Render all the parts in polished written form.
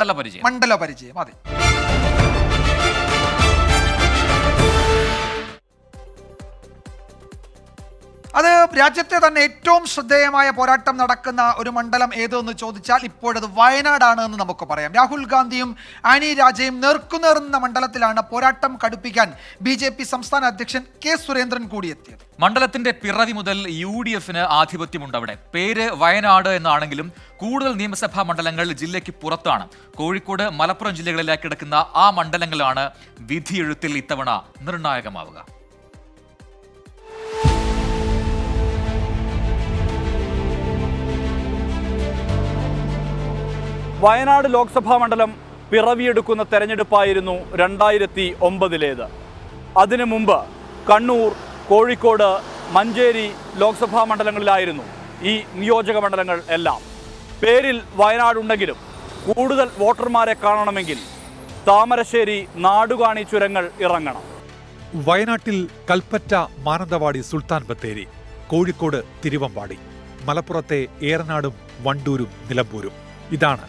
മണ്ഡല പരിചയം. അതെ, അത് രാജ്യത്തെ തന്നെ ഏറ്റവും ശ്രദ്ധേയമായ പോരാട്ടം നടക്കുന്ന ഒരു മണ്ഡലം ഏതെന്ന് ചോദിച്ചാൽ ഇപ്പോഴത് വയനാടാണ് എന്ന് നമുക്ക് പറയാം. രാഹുൽ ഗാന്ധിയും ആനി രാജയും നേർക്കുനേർന്ന മണ്ഡലത്തിലാണ് പോരാട്ടം കടുപ്പിക്കാൻ BJP സംസ്ഥാന അധ്യക്ഷൻ കെ സുരേന്ദ്രൻ കൂടിയെത്തിയത്. മണ്ഡലത്തിന്റെ പിറവി മുതൽ UDFന് ആധിപത്യമുണ്ട്. അവിടെ പേര് വയനാട് എന്നാണെങ്കിലും കൂടുതൽ നിയമസഭാ മണ്ഡലങ്ങൾ ജില്ലയ്ക്ക് പുറത്താണ്. കോഴിക്കോട്, മലപ്പുറം ജില്ലകളിലേക്ക് കിടക്കുന്ന ആ മണ്ഡലങ്ങളാണ് വിധിയെഴുത്തിൽ ഇത്തവണ നിർണായകമാവുക. വയനാട് ലോക്സഭാ മണ്ഡലം പിറവിയെടുക്കുന്ന തെരഞ്ഞെടുപ്പായിരുന്നു 2009 അതിനു മുമ്പ് കണ്ണൂർ, കോഴിക്കോട്, മഞ്ചേരി ലോക്സഭാ മണ്ഡലങ്ങളിലായിരുന്നു ഈ നിയോജക മണ്ഡലങ്ങൾ എല്ലാം. പേരിൽ വയനാടുണ്ടെങ്കിലും കൂടുതൽ വോട്ടർമാരെ കാണണമെങ്കിൽ താമരശ്ശേരി, നാടുകാണി ചുരങ്ങൾ ഇറങ്ങണം. വയനാട്ടിൽ കൽപ്പറ്റ, മാനന്തവാടി, സുൽത്താൻ ബത്തേരി, കോഴിക്കോട് തിരുവമ്പാടി, മലപ്പുറത്തെ ഏറനാടും വണ്ടൂരും നിലമ്പൂരും. ഇതാണ്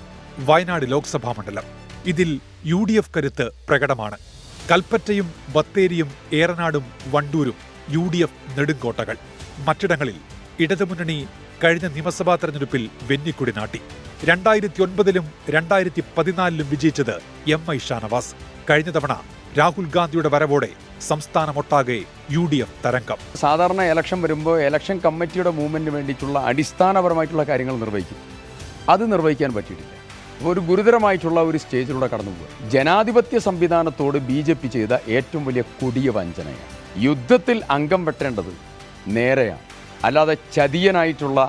വയനാട് ലോക്സഭാ മണ്ഡലം. ഇതിൽ UDF കരുത്ത് പ്രകടമാണ്. കൽപ്പറ്റയും ബത്തേരിയും ഏറനാടും വണ്ടൂരും UDF നെടുങ്കോട്ടകൾ. മറ്റിടങ്ങളിൽ ഇടതുമുന്നണി കഴിഞ്ഞ നിയമസഭാ തെരഞ്ഞെടുപ്പിൽ വെന്നിക്കൊടി നാട്ടി. 2009-ലും 2014-ലും വിജയിച്ചത് MI ഷാനവാസ്. കഴിഞ്ഞ തവണ രാഹുൽ ഗാന്ധിയുടെ വരവോടെ സംസ്ഥാനമൊട്ടാകെ UDF തരംഗം. സാധാരണ ഇലക്ഷൻ വരുമ്പോൾ ഇലക്ഷൻ കമ്മിറ്റിയുടെ മൂവ്മെന്റിന് വേണ്ടിയിട്ടുള്ള അടിസ്ഥാനപരമായിട്ടുള്ള കാര്യങ്ങൾ നിർവഹിക്കും. അത് നിർവഹിക്കാൻ പറ്റിയിട്ടില്ല. ഒരു ഗുരുതരമായിട്ടുള്ള ഒരു സ്റ്റേജിലൂടെ കടന്നുപോകുക. ജനാധിപത്യ സംവിധാനത്തോട് BJP ചെയ്ത ഏറ്റവും വലിയ കൊടിയ വഞ്ചനയാണ്. യുദ്ധത്തിൽ അംഗം വെട്ടേണ്ടത് നേരെയാണ്, അല്ലാതെ ചതിയനായിട്ടുള്ള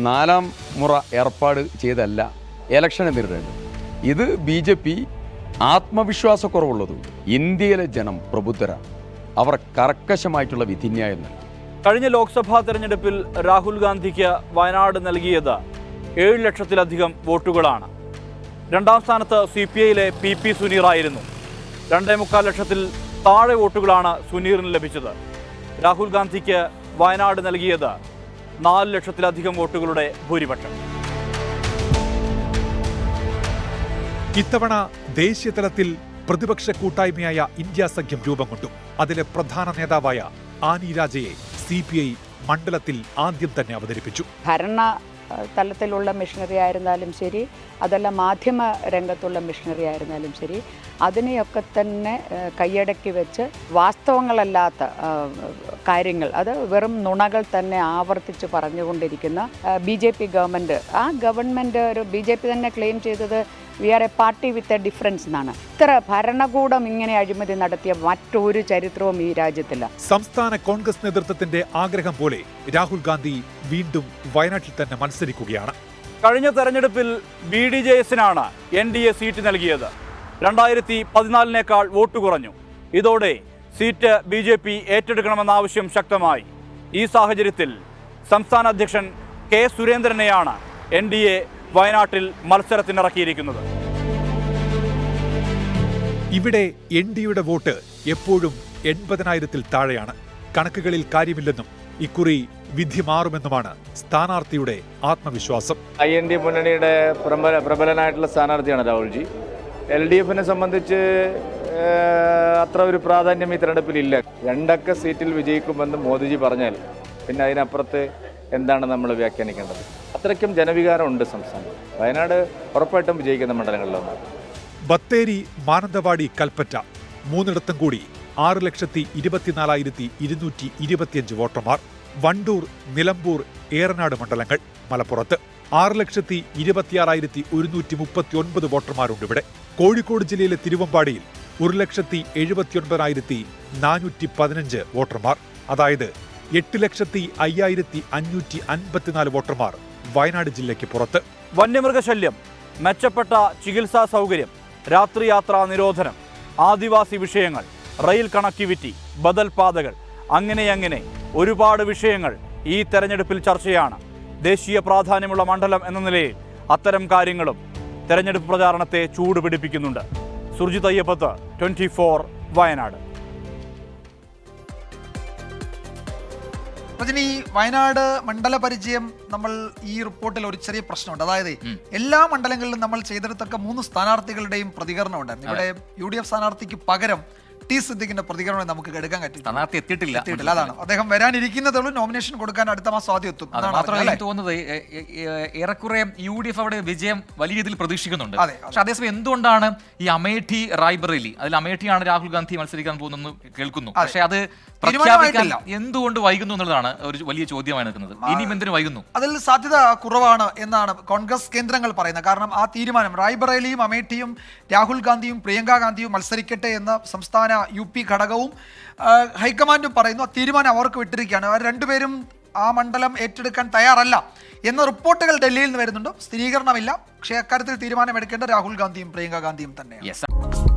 4ാം മുറ ഏർപ്പാട് ചെയ്തല്ല ഇലക്ഷനെ നേരിടേണ്ടത്. ഇത് BJP ആത്മവിശ്വാസക്കുറവുള്ളതുകൊണ്ട് ഇന്ത്യയിലെ ജനം പ്രബുദ്ധരാണ്. അവർ കർക്കശമായിട്ടുള്ള വിധിന്യായം നൽകി. കഴിഞ്ഞ ലോക്സഭാ തെരഞ്ഞെടുപ്പിൽ രാഹുൽ ഗാന്ധിക്ക് വയനാട് നൽകിയത് 7 ലക്ഷത്തിലധികം വോട്ടുകളാണ്. രണ്ടാം സ്ഥാനത്ത് CPIയിലെ PP സുനീറായിരുന്നു. 2.25 ലക്ഷത്തിൽ താഴെ വോട്ടുകളാണ് സുനീറിന് ലഭിച്ചത്. രാഹുൽ ഗാന്ധിക്ക് വയനാട് നൽകിയത് 4 ലക്ഷത്തിലധികം വോട്ടുകളുടെ ഭൂരിപക്ഷം. ഇത്തവണ ദേശീയ തലത്തിൽ പ്രതിപക്ഷ കൂട്ടായ്മയായ ഇന്ത്യ സഖ്യം രൂപം കൊണ്ടു. അതിലെ പ്രധാന നേതാവായ ആനി രാജയെ CPI മണ്ഡലത്തിൽ ആദ്യം തന്നെ അവതരിപ്പിച്ചു. ഭരണ തലത്തിലുള്ള മിഷണറി ആയിരുന്നാലും ശരി, അതല്ല മാധ്യമ രംഗത്തുള്ള മിഷണറി ആയിരുന്നാലും ശരി, അതിനെയൊക്കെ തന്നെ കൈയടക്കി വെച്ച് വാസ്തവങ്ങളല്ലാത്ത കാര്യങ്ങൾ, അത് വെറും നുണകൾ തന്നെ ആവർത്തിച്ച് പറഞ്ഞുകൊണ്ടിരിക്കുന്ന BJP ഗവൺമെൻറ്. ആ ഗവൺമെൻറ് ഒരു BJP തന്നെ ക്ലെയിം ചെയ്തത് we are a party with a difference എന്നാണ്. ഇത്ര ഭരണകൂടം ഇങ്ങനെ അഴിമതി നടത്തിയ മറ്റൊരു ചരിത്രവും ഈ രാജ്യത്തില്ല. സംസ്ഥാന കോൺഗ്രസ് നേതൃത്വത്തിന്റെ ആഗ്രഹം പോലെ രാഹുൽ ഗാന്ധി വീണ്ടും വയനാട്ടിൽ തന്നെ മത്സരിക്കുകയാണ്. കഴിഞ്ഞ തെരഞ്ഞെടുപ്പിൽ BDJSനാണ് NDA സീറ്റ് നൽകിയത്. 2014-നേക്കാൾ വോട്ട് കുറഞ്ഞു. ഇതോടെ സീറ്റ് BJP ഏറ്റെടുക്കണമെന്ന ആവശ്യം ശക്തമായി. ഈ സാഹചര്യത്തിൽ സംസ്ഥാന അധ്യക്ഷൻ കെ സുരേന്ദ്രനെയാണ് NDA വയനാട്ടിൽ മത്സരത്തിനിറക്കിയിരിക്കുന്നത്. ഇവിടെ NDAയുടെ വോട്ട് എപ്പോഴും 80,000-ൽ താഴെയാണ്. കണക്കുകളിൽ കാര്യമില്ലെന്നും ഇക്കുറി വിധി മാറുമെന്നുമാണ് സ്ഥാനാർത്ഥിയുടെ ആത്മവിശ്വാസം. IND മുന്നണിയുടെ പ്രബലനായിട്ടുള്ള സ്ഥാനാർത്ഥിയാണ് രാഹുൽജി. LDFനെ സംബന്ധിച്ച് അത്ര ഒരു പ്രാധാന്യം ഈ തെരഞ്ഞെടുപ്പിലില്ല. 2 സീറ്റിൽ വിജയിക്കുമെന്ന് മോദിജി പറഞ്ഞാൽ പിന്നെ അതിനപ്പുറത്ത് എന്താണ് നമ്മൾ വ്യാഖ്യാനിക്കേണ്ടത്? അത്രയ്ക്കും ജനവികാരമുണ്ട് സംസ്ഥാനം. വയനാട് ഉറപ്പായിട്ടും വിജയിക്കുന്ന മണ്ഡലങ്ങളിലൊന്നാണ്. ബത്തേരി, മാനന്തവാടി, കൽപ്പറ്റ മൂന്നിടത്തും കൂടി 6,24,225 വോട്ടർമാർ. വണ്ടൂർ, നിലമ്പൂർ, ഏറനാട് മണ്ഡലങ്ങൾ. മലപ്പുറത്ത് 6,26,139 വോട്ടർമാരുണ്ട് ഇവിടെ. കോഴിക്കോട് ജില്ലയിലെ തിരുവമ്പാടിയിൽ 1,79,415 വോട്ടർമാർ. അതായത് 8,05,554 വോട്ടർമാർ വയനാട് ജില്ലയ്ക്ക് പുറത്ത്. വന്യമൃഗശല്യം, മെച്ചപ്പെട്ട ചികിത്സാ സൗകര്യം, രാത്രിയാത്രാ നിരോധനം, ആദിവാസി വിഷയങ്ങൾ, റെയിൽ കണക്ടിവിറ്റി, ബദൽ പാതകൾ, അങ്ങനെ ഒരുപാട് വിഷയങ്ങൾ ഈ തെരഞ്ഞെടുപ്പിൽ ചർച്ചയാണ്. ദേശീയ പ്രാധാന്യമുള്ള മണ്ഡലം എന്ന നിലയിൽ അത്തരം കാര്യങ്ങളും തെരഞ്ഞെടുപ്പ് പ്രചാരണത്തെ ചൂടുപിടിപ്പിക്കുന്നുണ്ട്. സുർജിത് അയ്യപ്പത്ത്, 24 വയനാട്. രജനി, വയനാട് മണ്ഡല പരിചയം നമ്മൾ ഈ റിപ്പോർട്ടിൽ ഒരു ചെറിയ പ്രശ്നമുണ്ട്. അതായത് എല്ലാ മണ്ഡലങ്ങളിലും നമ്മൾ ചെയ്തെടുത്തൊക്കെ 3 സ്ഥാനാർത്ഥികളുടെയും പ്രതികരണം ഉണ്ടായിരുന്നു. ഇവിടെ UDF സ്ഥാനാർത്ഥിക്ക് പകരം ടി സിദ്ദിഖിന്റെ പ്രതികരണം നമുക്ക് എടുക്കാൻ സ്ഥാനാർത്ഥി എത്തിയിട്ടില്ല. അതാണ് അദ്ദേഹം വരാനിരിക്കുന്നതേ ഉള്ളൂ. നോമിനേഷൻ കൊടുക്കാൻ അടുത്ത മാസം ആദ്യം എത്തും. മാത്രമല്ല എനിക്ക് തോന്നുന്നത് ഏറെക്കുറെ UDF അവിടെ വിജയം വലിയ രീതിയിൽ പ്രതീക്ഷിക്കുന്നുണ്ട്. പക്ഷെ അതേസമയം എന്തുകൊണ്ടാണ് ഈ അമേഠി റായ്ബറേലി, അതിൽ അമേഠിയാണ് രാഹുൽ ഗാന്ധി മത്സരിക്കാൻ പോകുന്നത് കേൾക്കുന്നു. പക്ഷെ അത് പ്രഖ്യാപിക്കാൻ എന്തുകൊണ്ട് വൈകുന്നു എന്നുള്ളതാണ് ഒരു വലിയ ചോദ്യമായി നിൽക്കുന്നത്. ഇനിയും എന്തിനു വൈകുന്നു? അതിൽ സാധ്യത കുറവാണ് എന്നാണ് കോൺഗ്രസ് കേന്ദ്രങ്ങൾ പറയുന്നത്. കാരണം ആ തീരുമാനം റായ്ബറേലിയും അമേഠിയും രാഹുൽ ഗാന്ധിയും പ്രിയങ്ക ഗാന്ധിയും മത്സരിക്കട്ടെ എന്ന് സംസ്ഥാന UP ഘടകവും ഹൈക്കമാൻഡും പറയുന്നു. ആ തീരുമാനം അവർക്ക് വിട്ടിരിക്കുകയാണ്. അവർ രണ്ടുപേരും ആ മണ്ഡലം ഏറ്റെടുക്കാൻ തയ്യാറല്ല എന്ന റിപ്പോർട്ടുകൾ ഡൽഹിയിൽ നിന്ന് വരുന്നുണ്ട്. സ്ഥിരീകരണമില്ല. പക്ഷേ അക്കാര്യത്തിൽ തീരുമാനമെടുക്കേണ്ട രാഹുൽ ഗാന്ധിയും പ്രിയങ്ക ഗാന്ധിയും തന്നെയാണ്.